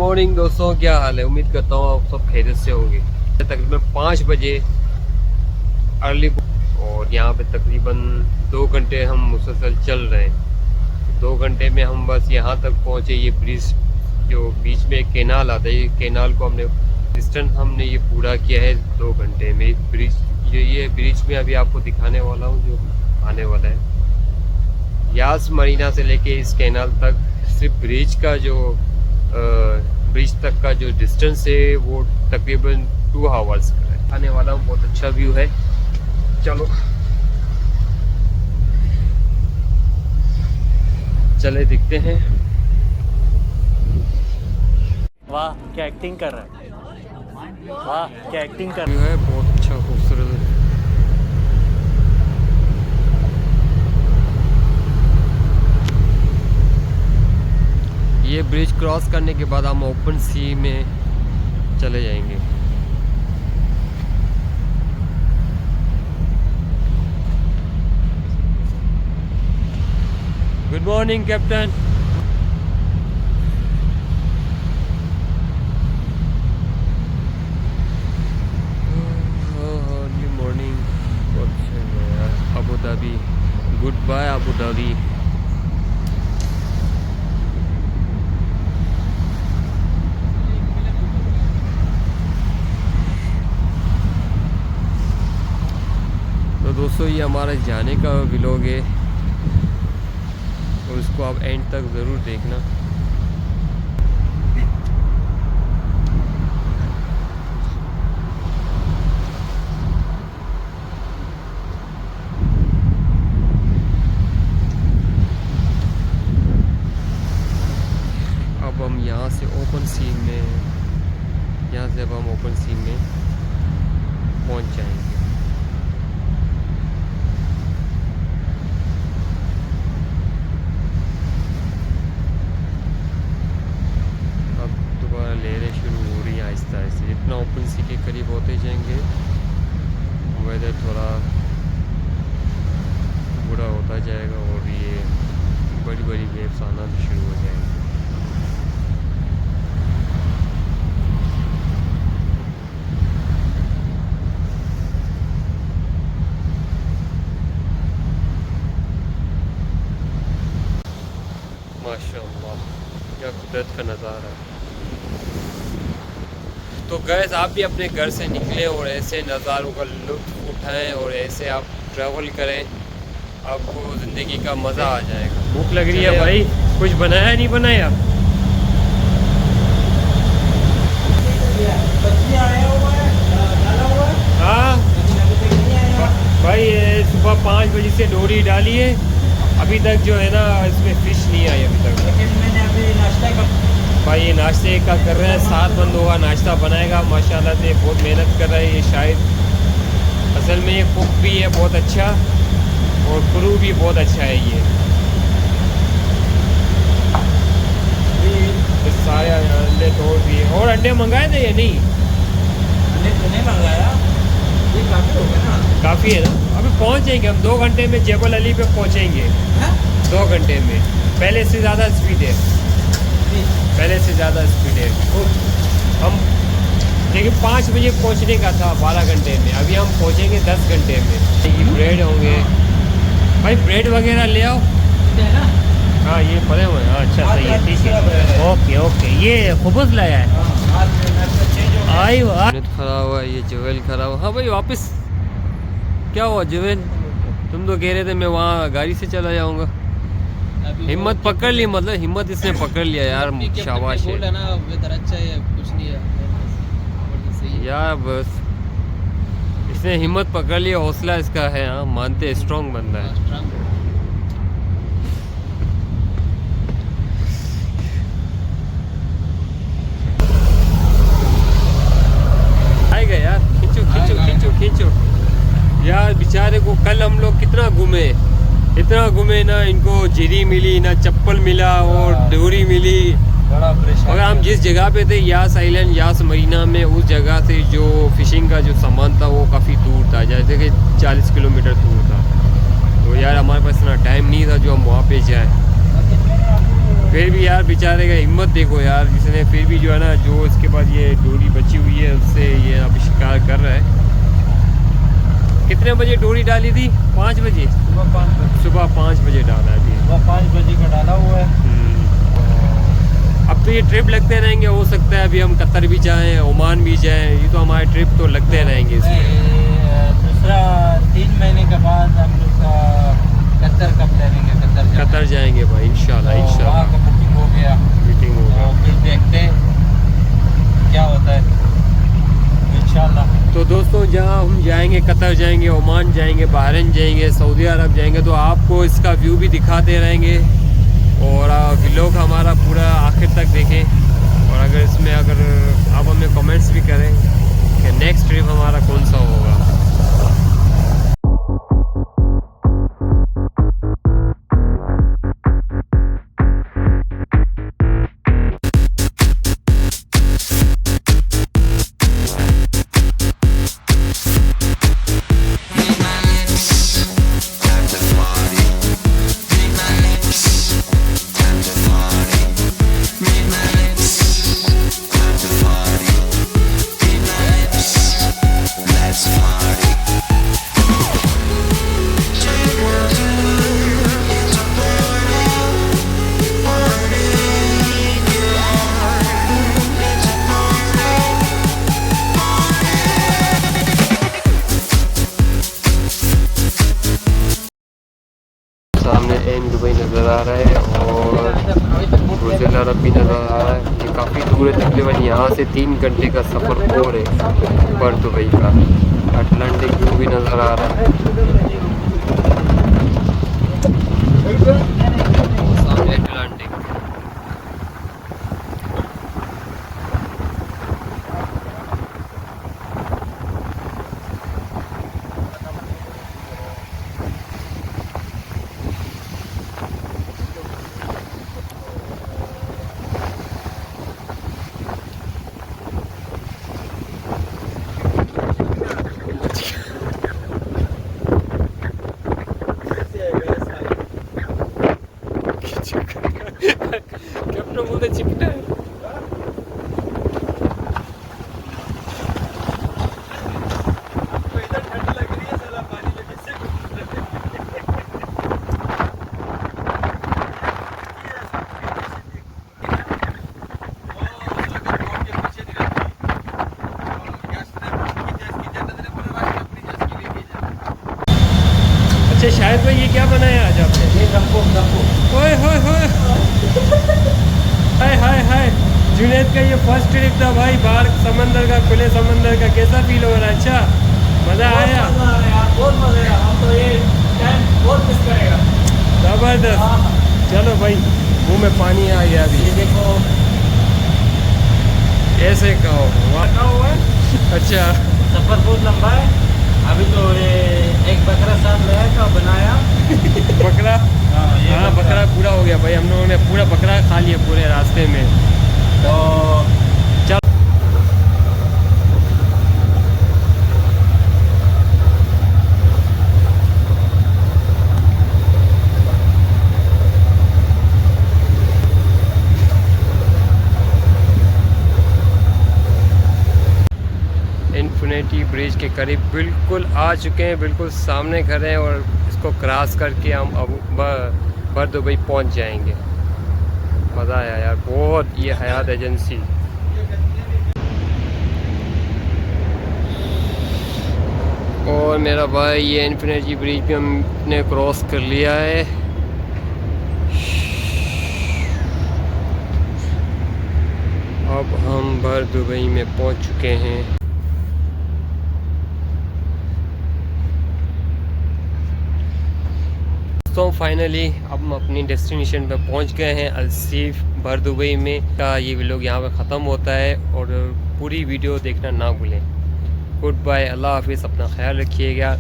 Morning दोस्तों, क्या हाल है। उम्मीद करता हूँ आप सब खैरियत से होंगे। तकरीबन 5 बजे अर्ली और यहाँ पे तकरीबन 2 घंटे हम मुसलसल चल रहे हैं। 2 घंटे में हम बस यहाँ तक पहुँचे। ये ब्रिज जो बीच में एक कैनाल आता है, ये कैनाल को हमने डिस्टेंस हमने ये पूरा किया है 2 घंटे में। ब्रिज ये ब्रिज में अभी आपको दिखाने वाला हूँ जो आने वाला है। यास मरीना से लेके इस कैनाल तक सिर्फ ब्रिज का जो ब्रिज तक का जो डिस्टेंस है वो तकरीबन 2 आवर्स का है। आने वाला हूँ, बहुत अच्छा व्यू है। चलो चले दिखते हैं। वाह क्या एक्टिंग कर रहा है, वाह क्या एक्टिंग कर व्यू है, बहुत अच्छा खूबसूरत है। ये ब्रिज क्रॉस करने के बाद हम ओपन सी में चले जाएंगे। Good morning captain. Early morning, बहुत अच्छा है यार। Abu Dhabi, good bye Abu Dhabi. तो दोस्तों ये हमारा जाने का व्लॉग है और इसको आप एंड तक ज़रूर देखना। अब हम यहाँ से ओपन सी में अब हम ओपन सी में पहुँच जाएंगे। लहरें शुरू हो रही हैं आहिस्ता आहिस्ता। जितना ओपन सी के करीब होते जाएंगे वेदर थोड़ा बुरा होता जाएगा और ये बड़ी बड़ी वेव्स आना भी शुरू हो जाएंगे। माशाअल्लाह क्या कुदरत का नज़ारा है। तो गैस आप भी अपने घर से निकलें और ऐसे नज़ारों का लुत्फ़ उठाएं और ऐसे आप ट्रैवल करें, आपको ज़िंदगी का मज़ा आ जाएगा। भूख लग रही है भाई, कुछ बनाया नहीं बनाया? हाँ भाई, सुबह 5 बजे से डोरी डाली है, अभी तक जो है ना इसमें फ़िश नहीं आई अभी तक। मैंने अभी नाश्ता भाई ये नाश्ते का कर रहे हैं, 7 बंद होगा नाश्ता बनाएगा। माशाल्लाह से बहुत मेहनत कर रहा है ये। शायद असल में ये कुक भी है बहुत अच्छा और क्रू भी बहुत अच्छा है ये सारे अंडे तोड़ दिए। और अंडे मंगाए थे या नहीं? अंडे तो नहीं मंगाया, ये काफ़ी हो गया ना। काफ़ी है ना। अभी पहुँचेंगे हम 2 घंटे में जबल अली पे पहुँचेंगे। 2 घंटे में, पहले से ज़्यादा स्पीड है, पहले से ज़्यादा स्पीड है। हम देखिए 5 बजे पहुंचने का था 12 घंटे में, अभी हम पहुंचेंगे 10 घंटे में। ये ब्रेड होंगे भाई, ब्रेड वगैरह ले आओ। हाँ ये पड़े हुए हैं। अच्छा सही है, ठीक है, ओके ओके। ये खुबूस लाया है, आई खड़ा हुआ है ये जवेल खड़ा हुआ। हाँ भाई वापस क्या हुआ जवेल? तुम तो कह रहे थे मैं वहाँ गाड़ी से चला जाऊँगा। हिम्मत पकड़ ली, मतलब हिम्मत इसने पकड़ लिया यार, शाबाश है यार। बस इसने हिम्मत पकड़ लिया, हौसला इसका है। हाँ मानते, स्ट्रॉन्ग बंदा है। आएगा यार, खींचो खींचो खींचो खींचो यार। बेचारे को कल हम लोग कितना घूमे, इतना घूमे ना, इनको जीरी मिली ना, चप्पल मिला और डोरी मिली। बड़ा प्रेशर। और हम जिस जगह पे थे यास आइलैंड, यास मरीना में, उस जगह से जो फिशिंग का जो सामान था वो काफ़ी दूर था, जैसे कि 40 किलोमीटर दूर था। तो यार हमारे पास इतना टाइम नहीं था जो हम वहाँ पे जाएं। फिर भी यार बेचारे का हिम्मत देखो यार, जिसने फिर भी जो है ना, जो इसके पास ये डोरी बची हुई है उससे ये अभी शिकार कर रहा है। कितने बजे डोरी डाली थी? 5 बजे? सुबह 5 बजे डाला है अभी। सुबह 5 बजे का डाला हुआ है। अब तो ये ट्रिप लगते रहेंगे, हो सकता है अभी हम कतर भी जाएं, ओमान भी जाएं, ये तो हमारे ट्रिप तो लगते रहेंगे इसमें। दूसरा 3 महीने के बाद हम लोग का कतर का प्लानिंग है। कतर जाएंगे भाई इंशाल्लाह। वहाँ इंशाल्लाह का बुकिंग हो गया, मीटिंग होगा, फिर देखते हैं क्या होता है इंशाल्लाह। तो दोस्तों जहाँ हम जाएंगे, कतर जाएंगे, ओमान जाएंगे, बहरीन जाएंगे, सऊदी अरब जाएंगे, तो आपको इसका व्यू भी दिखाते रहेंगे और व्लॉग हमारा पूरा आखिर तक देखें। और अगर इसमें अगर आप हमें कमेंट्स भी करें कि नेक्स्ट ट्रिप हमारा कौन सा होगा। सामने एम दुबई नज़र आ रहा है और बुर्ज अल अरब भी नज़र आ रहा है। ये काफ़ी दूर है, तकरीबन यहाँ से 3 घंटे का सफ़र और है पर दुबई का। अटलांटिक व्यू भी नज़र आ रहा है सामने अटलांटिक। कैप्टन बोलते चिपटा है। अच्छा शायद भाई ये क्या बनाया आज आपने? ये गप्पो ओए होए होए हाय हाय हाय। जुनैद का ये फर्स्ट ट्रिप था भाई बाहर समंदर का, खुले समंदर का। कैसा फील हो रहा है? अच्छा मज़ा आया? बहुत मजा आया। हम तो ये टाइम बहुत मिस करेगा। ज़बरदस्त। चलो भाई मुंह में पानी आ गया अभी। ये देखो ऐसे कहो रखा हुआ है। अच्छा सफर बहुत लंबा है। अभी तो ये एक बकरा साथ लाया था बनाया। बकरा? ये हाँ बकरा पूरा हो गया भाई, हम लोगों ने पूरा बकरा खा लिया पूरे रास्ते में। तो चल इन्फिनिटी ब्रिज के करीब बिल्कुल आ चुके हैं, बिल्कुल सामने घर है और इसको क्रॉस करके हम अब भर दुबई पहुंच जाएंगे। मज़ा आया यार बहुत, ये हयात एजेंसी। और मेरा भाई ये इन्फिनिटी ब्रिज भी हमने क्रॉस कर लिया है। अब हम भर दुबई में पहुंच चुके हैं। तो फाइनली अब हम अपनी डेस्टिनेशन पे पहुंच गए हैं अलसीफ भर दुबई में। का ये व्लॉग यहाँ पे ख़त्म होता है और पूरी वीडियो देखना ना भूलें। गुड बाय, अल्लाह हाफिज़, अपना ख्याल रखिएगा।